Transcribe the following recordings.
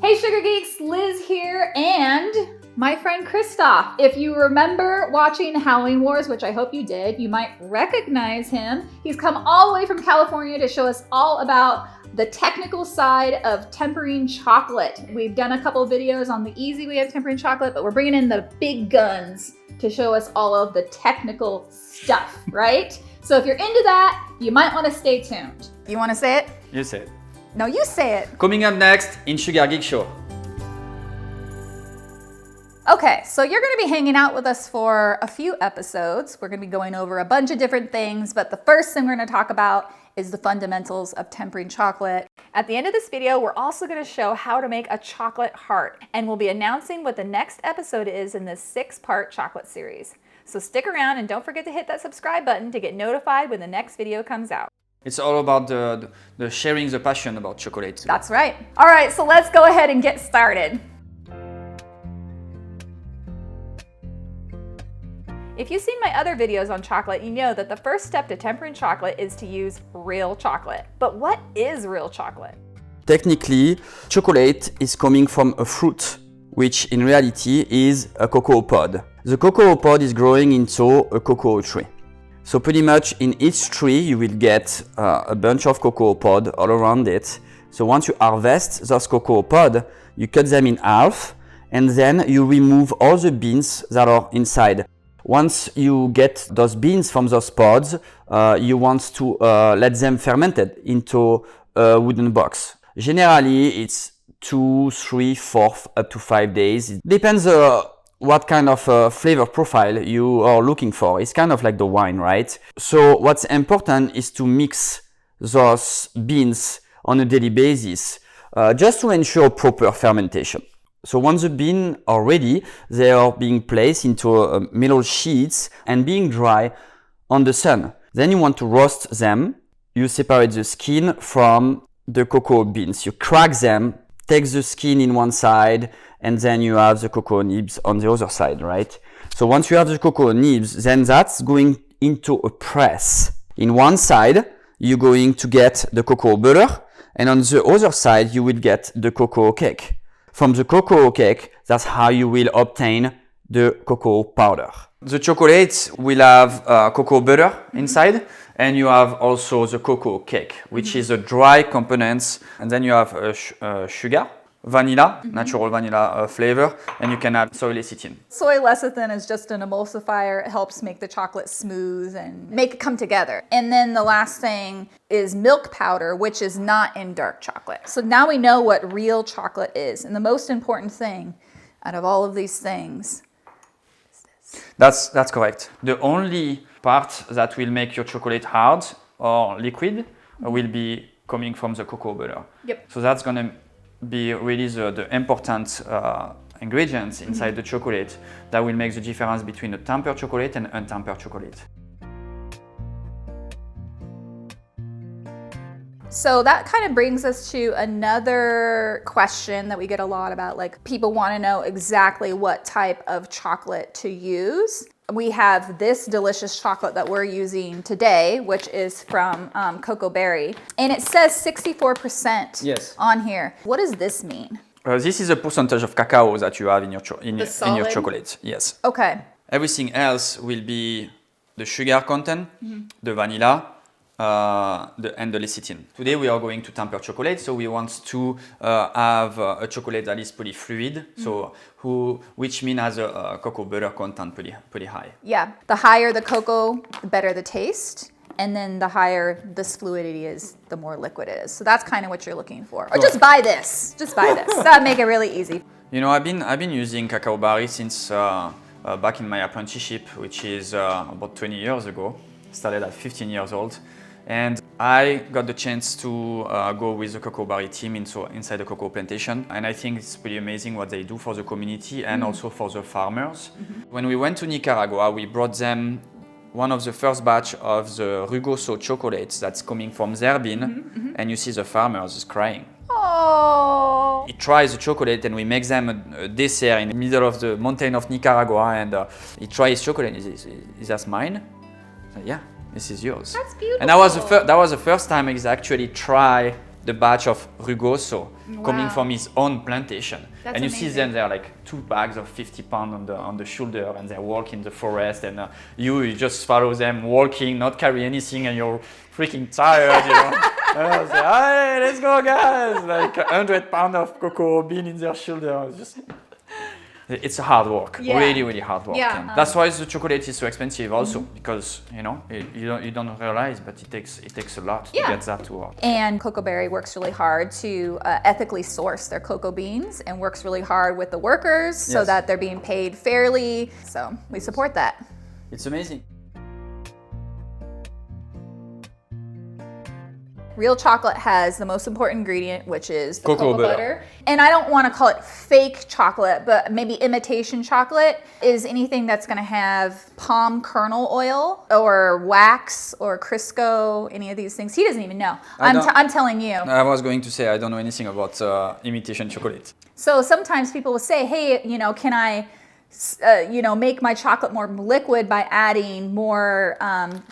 Hey Sugar Geeks, Liz here and my friend Christophe. If you remember watching Halloween Wars, which I hope you did, you might recognize him. He's come all the way from California to show us all about the technical side of tempering chocolate. We've done a couple of videos on the easy way of tempering chocolate, but we're bringing in the big guns to show us all of the technical stuff, right? So if you're into that, you might want to stay tuned. You want to say it? You say it. No, you say it. Coming up next in Sugar Geek Show. Okay, so you're going to be hanging out with us for a few episodes. We're going to be going over a bunch of different things, but the first thing we're going to talk about is the fundamentals of tempering chocolate. At the end of this video, we're also going to show how to make a chocolate heart, and we'll be announcing what the next episode is in this 6-part chocolate series. So stick around and don't forget to hit that subscribe button to get notified when the next video comes out. It's all about the sharing the passion about chocolate. That's right. All right, so let's go ahead and get started. If you've seen my other videos on chocolate, you know that the first step to tempering chocolate is to use real chocolate. But what is real chocolate? Technically, chocolate is coming from a fruit, which in reality is a cocoa pod. The cocoa pod is growing into a cocoa tree. So pretty much in each tree you will get a bunch of cocoa pod all around it. So once you harvest those cocoa pod, you cut them in half and then you remove all the beans that are inside. Once you get those beans from those pods, you want to let them fermented into a wooden box. Generally it's 2, 3, 4, up to 5 days. It depends what kind of flavor profile you are looking for. It's kind of like the wine, right? So what's important is to mix those beans on a daily basis just to ensure proper fermentation. So once the beans are ready, they are being placed into metal sheets and being dry on the sun. Then you want to roast them. You separate the skin from the cocoa beans. You crack them, take the skin in one side, and then you have the cocoa nibs on the other side, right? So once you have the cocoa nibs, then that's going into a press. In one side, you're going to get the cocoa butter, and on the other side, you will get the cocoa cake. From the cocoa cake, that's how you will obtain the cocoa powder. The chocolate will have cocoa butter inside, and you have also the cocoa cake, which is a dry components, and then you have sugar, vanilla, natural vanilla flavor, and you can add soy lecithin. Soy lecithin is just an emulsifier. It helps make the chocolate smooth and make it come together. And then the last thing is milk powder, which is not in dark chocolate. So now we know what real chocolate is. And the most important thing out of all of these things is this. That's correct. The only part that will make your chocolate hard or liquid will be coming from the cocoa butter. Yep. So that's going to be really the important ingredients inside the chocolate that will make the difference between a tempered chocolate and untempered chocolate. So that kind of brings us to another question that we get a lot about, like people want to know exactly what type of chocolate to use. We have this delicious chocolate that we're using today, which is from Cacao Barry, and it says 64% Yes. on here. What does this mean? This is a percentage of cacao that you have in your solid? chocolate. Yes. Okay. Everything else will be the sugar content, the vanilla, and the lecithin. Today we are going to temper chocolate, so we want to have a chocolate that is pretty fluid, which means has a cocoa butter content pretty high. Yeah, the higher the cocoa, the better the taste. And then the higher this fluidity is, the more liquid it is. So that's kind of what you're looking for. Or just buy this. Just buy this. That'd make it really easy. You know, I've been using Cacao Barry since back in my apprenticeship, which is about 20 years ago. Started at 15 years old. And I got the chance to go with the Cacao Barry team inside the cocoa plantation. And I think it's pretty amazing what they do for the community and also for the farmers. When we went to Nicaragua, we brought them one of the first batch of the Rugoso chocolates that's coming from their bean. And you see the farmers is crying. Oh. He tries the chocolate and we make them a dessert in the middle of the mountain of Nicaragua, and he tries chocolate and he says, "Is that mine?" I said, "Yeah, this is yours." That's beautiful. And that was the first time I actually try the batch of rugoso coming Wow. from his own plantation. That's and you amazing. see them, they're like 2 bags of 50 pounds on the shoulder, and they walk in the forest, and you just follow them walking, not carry anything, and you're freaking tired, you know. And I was like, hey, let's go, guys! Like 100 pounds of cocoa bean in their shoulder. It's a hard work, Yeah. really, really hard work. Yeah. And that's why the chocolate is so expensive, also, because you know you don't realize, but it takes a lot Yeah. to get that to work. And Cacao Barry works really hard to ethically source their cocoa beans and works really hard with the workers so Yes. that they're being paid fairly. So we support that. It's amazing. Real chocolate has the most important ingredient, which is the Cocoa cocoa butter. butter. And I don't want to call it fake chocolate, but maybe imitation chocolate is anything that's going to have palm kernel oil or wax or Crisco, any of these things. He doesn't even know. I'm telling you. I was going to say I don't know anything about imitation chocolate. So sometimes people will say, hey, can I make my chocolate more liquid by adding more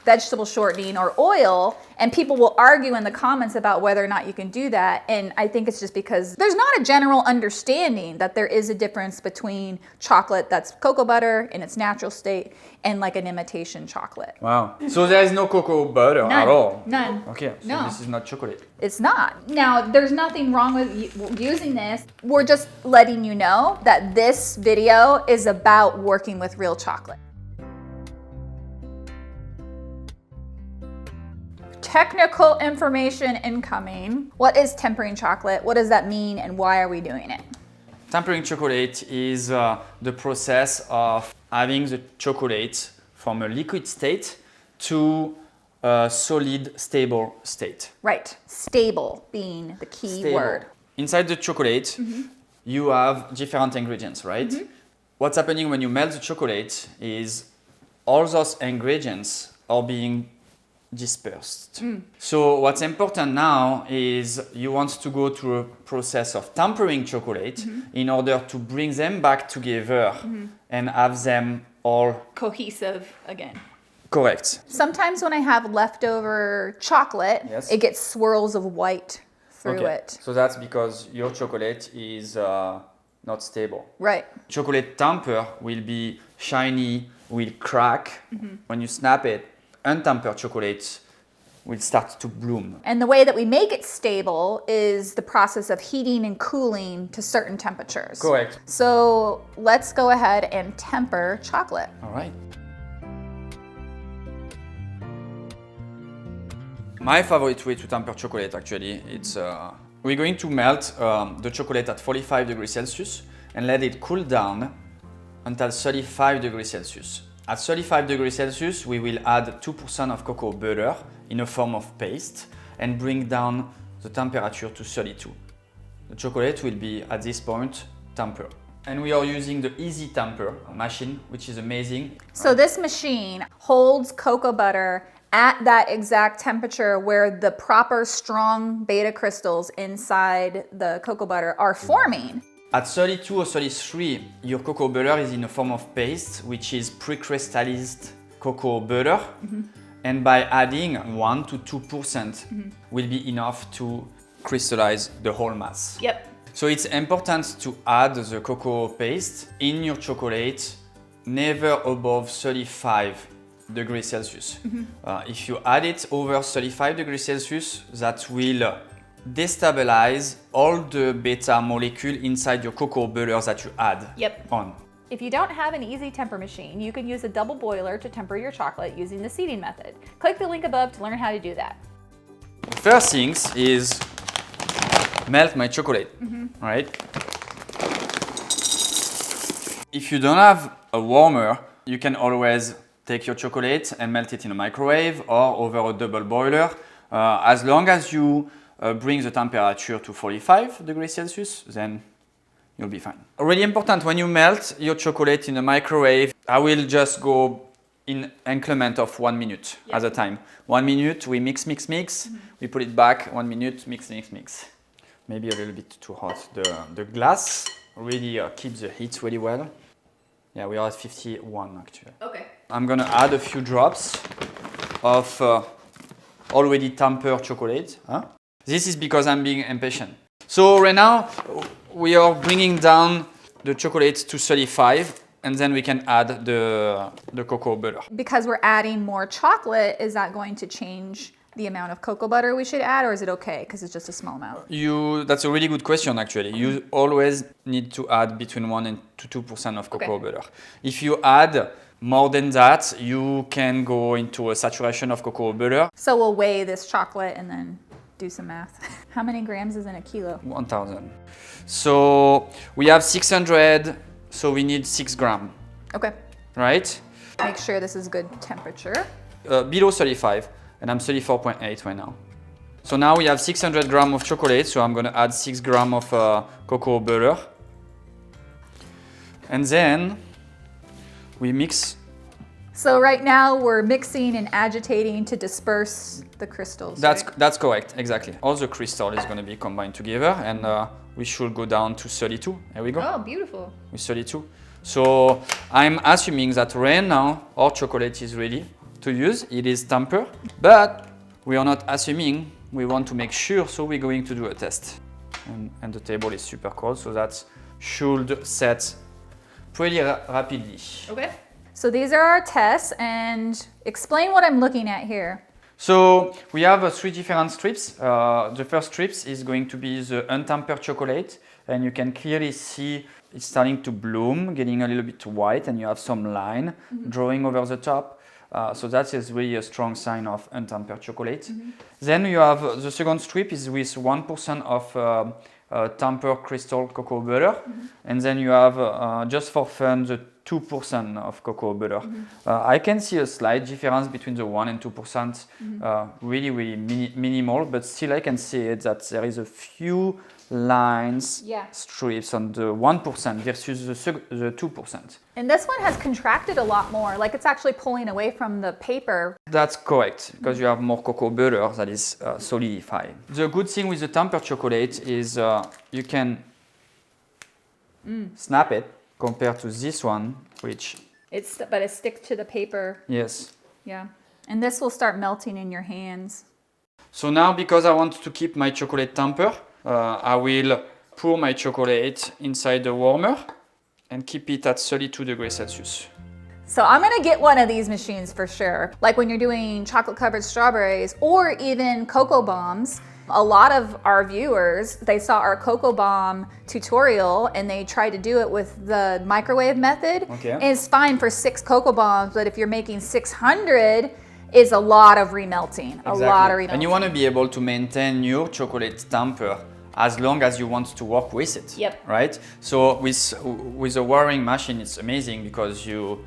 vegetable shortening or oil, and people will argue in the comments about whether or not you can do that. And I think it's just because there's not a general understanding that there is a difference between chocolate that's cocoa butter in its natural state and like an imitation chocolate. Wow. So there is no cocoa butter None. at all? None. Okay, so No. this is not chocolate. It's not. Now, there's nothing wrong with using this. We're just letting you know that this video is about working with real chocolate. Technical information incoming. What is tempering chocolate? What does that mean and why are we doing it? Tempering chocolate is the process of having the chocolate from a liquid state to a solid, stable state. Right. Stable being the key Stable. word. Inside the chocolate, you have different ingredients, right? What's happening when you melt the chocolate is all those ingredients are being dispersed. So what's important now is you want to go through a process of tempering chocolate in order to bring them back together and have them all Cohesive again. correct. Sometimes when I have leftover chocolate, Yes. it gets swirls of white through it. So that's because your chocolate is not stable. Right. Chocolate temper will be shiny, will crack when you snap it. Untempered chocolate will start to bloom. And the way that we make it stable is the process of heating and cooling to certain temperatures. Correct. So let's go ahead and temper chocolate. All right. My favorite way to temper chocolate, actually, it's we're going to melt the chocolate at 45 degrees Celsius and let it cool down until 35 degrees Celsius. At 35 degrees Celsius, we will add 2% of cocoa butter in a form of paste and bring down the temperature to 32. The chocolate will be, at this point, tempered. And we are using the Easy Temper machine, which is amazing. So this machine holds cocoa butter at that exact temperature where the proper strong beta crystals inside the cocoa butter are forming. At 32 or 33, your cocoa butter is in a form of paste, which is pre-crystallized cocoa butter. And by adding 1 to 2% will be enough to crystallize the whole mass. Yep. So it's important to add the cocoa paste in your chocolate, never above 35 degrees Celsius. If you add it over 35 degrees Celsius, that will destabilize all the beta molecule inside your cocoa butter that you add on. If you don't have an easy temper machine, you can use a double boiler to temper your chocolate using the seeding method. Click the link above to learn how to do that. First things is melt my chocolate, right? If you don't have a warmer, you can always take your chocolate and melt it in a microwave or over a double boiler. As long as you bring the temperature to 45 degrees Celsius, then you'll be fine. Really important, when you melt your chocolate in a microwave, I will just go in increment of 1 minute at a time. 1 minute, we mix, we put it back, 1 minute, mix. Maybe a little bit too hot. The glass really keeps the heat really well. Yeah, we are at 51 actually. Okay. I'm gonna add a few drops of already tempered chocolate. This is because I'm being impatient. So right now, we are bringing down the chocolate to 35, and then we can add the cocoa butter. Because we're adding more chocolate, is that going to change the amount of cocoa butter we should add, or is it okay because it's just a small amount? That's a really good question, actually. You always need to add between 1 and 2% of cocoa butter. If you add more than that, you can go into a saturation of cocoa butter. So we'll weigh this chocolate and then do some math. How many grams is in a kilo? 1,000. So we have 600, so we need 6 grams. Okay. Right? Make sure this is good temperature. Below 35, and I'm 34.8 right now. So now we have 600 grams of chocolate, so I'm gonna add 6 grams of cocoa butter. And then we mix. So right now we're mixing and agitating to disperse the crystals. That's correct, exactly. All the crystal is gonna be combined together, and we should go down to 32. There we go. Oh, beautiful. With 32. So I'm assuming that right now our chocolate is ready to use. It is tempered, but we are not assuming. We want to make sure, so we're going to do a test. And the table is super cold, so that should set pretty rapidly. Okay. So these are our tests, and explain what I'm looking at here. So we have 3 different strips. The first strip is going to be the untempered chocolate, and you can clearly see it's starting to bloom, getting a little bit white, and you have some line drawing over the top. So that is really a strong sign of untempered chocolate. Then you have the second strip is with 1% of tempered crystal cocoa butter, and then you have just for fun the 2% of cocoa butter. I can see a slight difference between the 1 and 2%, really minimal, but still I can see that there is a few lines, strips on the 1% versus the 2%. And this one has contracted a lot more, like it's actually pulling away from the paper. That's correct, because you have more cocoa butter that is solidified. The good thing with the tempered chocolate is you can snap it compared to this one, which... But it sticks to the paper. Yes. Yeah. And this will start melting in your hands. So now, because I want to keep my chocolate tempered, I will pour my chocolate inside the warmer and keep it at 32 degrees Celsius. So I'm gonna get one of these machines for sure. Like when you're doing chocolate covered strawberries or even cocoa bombs, a lot of our viewers, they saw our cocoa bomb tutorial and they tried to do it with the microwave method. Okay. And it's fine for 6 cocoa bombs, but if you're making 600, it's a lot of remelting, a lot of remelting. And you want to be able to maintain your chocolate temper as long as you want to work with it. Yep. Right? So with a wiring machine, it's amazing because you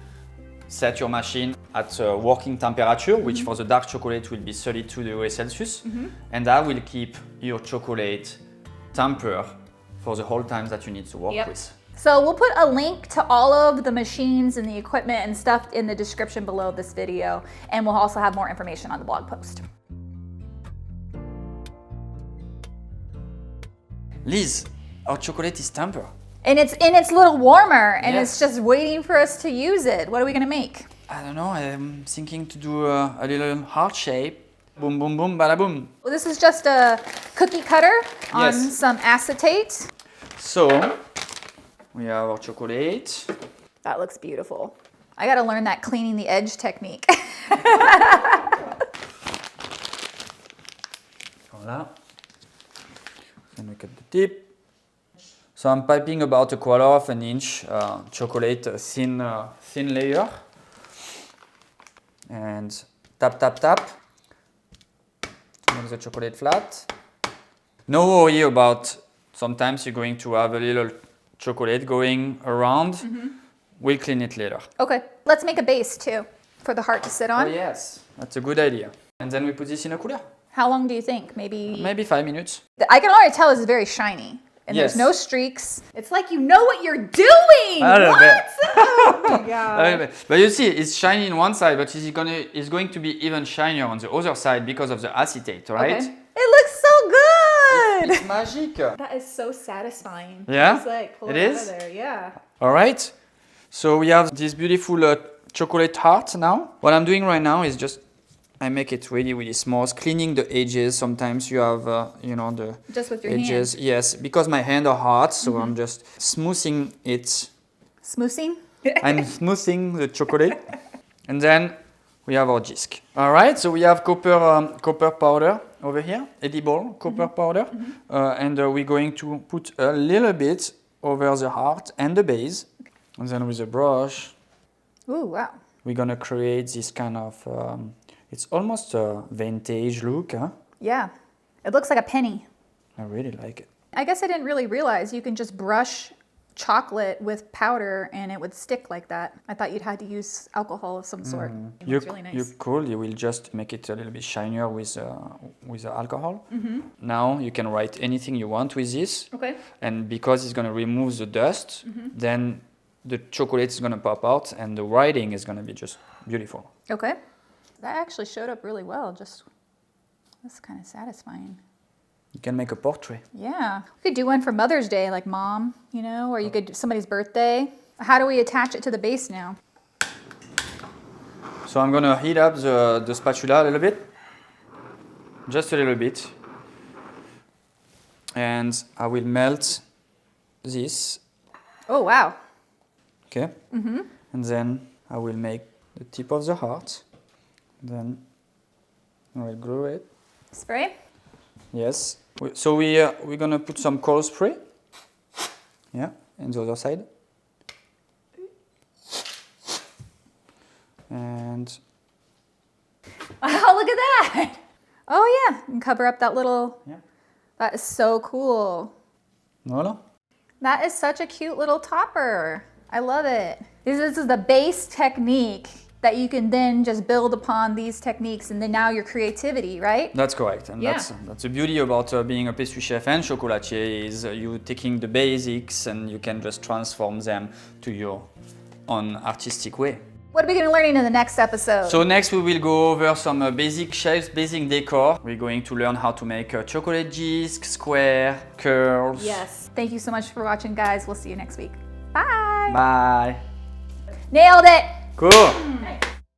set your machine at a working temperature, which for the dark chocolate will be 32 degrees Celsius, and that will keep your chocolate tempered for the whole time that you need to work with. So we'll put a link to all of the machines and the equipment and stuff in the description below this video, and we'll also have more information on the blog post. Liz, our chocolate is tempered. And it's a little warmer, and it's just waiting for us to use it. What are we gonna make? I don't know, I'm thinking to do a little heart shape. Boom, boom, boom, bada boom. Well, this is just a cookie cutter on some acetate. So, we have our chocolate. That looks beautiful. I gotta learn that cleaning the edge technique. Voila. Then we cut the tip. So I'm piping about 1/4 of an inch chocolate, thin layer. And tap, tap, tap to make the chocolate flat. No worry about sometimes you're going to have a little chocolate going around. We'll clean it later. Okay, let's make a base too for the heart to sit on. Oh yes, that's a good idea. And then we put this in a cooler. How long do you think? Maybe 5 minutes. I can already tell it's very shiny. And there's no streaks. It's like you know what you're doing! What? Oh my god. But you see, it's shiny on one side, but it's going to be even shinier on the other side because of the acetate, right? Okay. It looks so good! It's magic. That is so satisfying. Yeah? Just like pull it it is? out of there, yeah. All right. So we have this beautiful chocolate heart now. What I'm doing right now is just I make it really small, cleaning the edges. Sometimes you have, the Just with your edges. hand. Yes, because my hands are hot, so I'm just smoothing it. Smoothing? I'm smoothing the chocolate. And then we have our disc. All right, so we have copper powder over here, edible copper powder. And we're going to put a little bit over the heart and the base. And then with a brush, Ooh, wow. we're gonna create this kind of, it's almost a vintage look, huh? Yeah. It looks like a penny. I really like it. I guess I didn't really realize you can just brush chocolate with powder and it would stick like that. I thought you'd had to use alcohol of some sort. It looks really nice. You cool. You will just make it a little bit shinier with the alcohol. Now you can write anything you want with this. Okay. And because it's gonna remove the dust, then the chocolate is gonna pop out and the writing is gonna be just beautiful. Okay. That actually showed up really well. That's kind of satisfying. You can make a portrait. Yeah. We could do one for Mother's Day, like mom, or you could do somebody's birthday. How do we attach it to the base now? So I'm gonna heat up the spatula a little bit, just a little bit, and I will melt this. Oh, wow. Okay. And then I will make the tip of the heart. Then I will glue it. Spray? Yes. So we're gonna put some cold spray. Yeah, and the other side. And Oh, look at that. Oh, yeah. And cover up that little... yeah. That is so cool. Voila. That is such a cute little topper. I love it. This is the base technique that you can then just build upon these techniques and then now your creativity, right? That's correct, and Yeah. that's the beauty about being a pastry chef and chocolatier is you taking the basics and you can just transform them to your own artistic way. What are we going to learn in the next episode? So next we will go over some basic shapes, basic decor. We're going to learn how to make a chocolate disc, square, curls. Yes. Thank you so much for watching, guys. We'll see you next week. Bye. Bye. Nailed it. Cool.